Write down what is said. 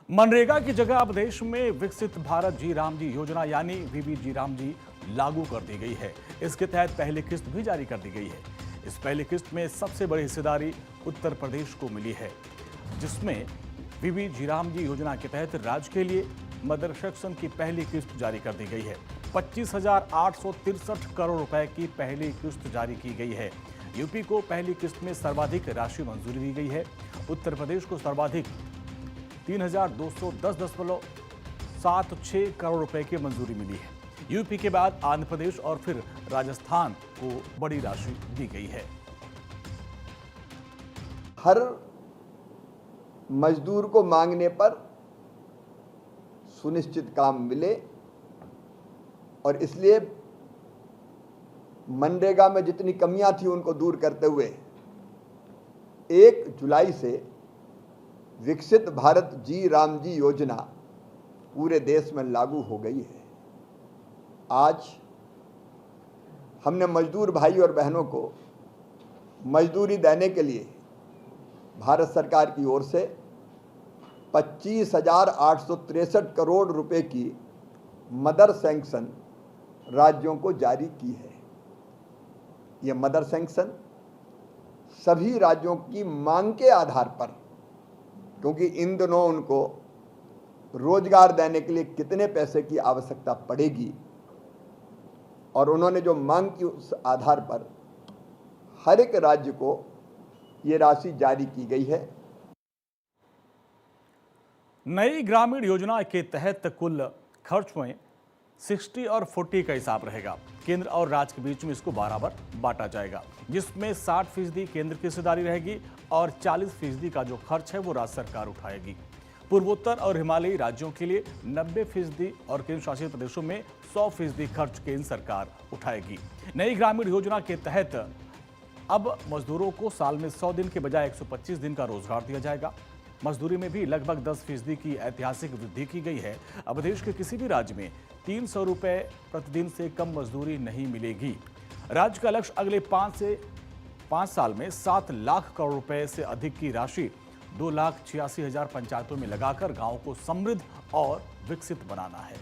मनरेगा की जगह अब देश में विकसित भारत जी राम जी योजना यानी वीबी जी राम जी लागू कर दी गई है। इसके तहत पहली किस्त भी जारी कर दी गई है। इस पहली किस्त में सबसे बड़ी हिस्सेदारी उत्तर प्रदेश को मिली है, जिसमें वीबी जी राम जी योजना के तहत राज्य के लिए मदर सेक्शन की पहली किस्त जारी कर दी गई है। 25,863 करोड़ रुपए की पहली किस्त जारी की गई है। यूपी को पहली किस्त में सर्वाधिक राशि मंजूरी दी गई है। उत्तर प्रदेश को सर्वाधिक 3,210.76 करोड़ रुपए की मंजूरी मिली है। यूपी के बाद आंध्र प्रदेश और फिर राजस्थान को बड़ी राशि दी गई है। हर मजदूर को मांगने पर सुनिश्चित काम मिले और इसलिए मनरेगा में जितनी कमियां थी उनको दूर करते हुए 1 जुलाई से विकसित भारत जी राम जी योजना पूरे देश में लागू हो गई है। आज हमने मजदूर भाई और बहनों को मजदूरी देने के लिए भारत सरकार की ओर से 25,863 करोड़ रुपए की मदर सैंक्शन राज्यों को जारी की है। यह मदर सैंक्शन सभी राज्यों की मांग के आधार पर, क्योंकि इन दिनों उनको रोजगार देने के लिए कितने पैसे की आवश्यकता पड़ेगी और उन्होंने जो मांग की उस आधार पर हर एक राज्य को ये राशि जारी की गई है। नई ग्रामीण योजना के तहत कुल खर्च में 60 और 40 का हिसाब रहेगा। केंद्र और राज्य के बीच में इसको बराबर बांटा जाएगा, जिसमें 60% केंद्र की हिस्सेदारी रहेगी और 40% का जो खर्च है वो राज्य सरकार उठाएगी। पूर्वोत्तर और हिमालयी राज्यों के लिए 90% और केंद्र शासित प्रदेशों में 100% खर्च केंद्र सरकार उठाएगी। नई ग्रामीण योजना के तहत अब मजदूरों को साल में 100 दिन के बजाय 125 दिन का रोजगार दिया जाएगा। मजदूरी में भी लगभग 10% की ऐतिहासिक वृद्धि की गई है। अब देश के किसी भी राज्य में 300 रुपए प्रतिदिन से कम मजदूरी नहीं मिलेगी। राज्य का लक्ष्य अगले 5 साल में 7 लाख करोड़ रुपए से अधिक की राशि 2,86,000 पंचायतों में लगाकर गांवों को समृद्ध और विकसित बनाना है।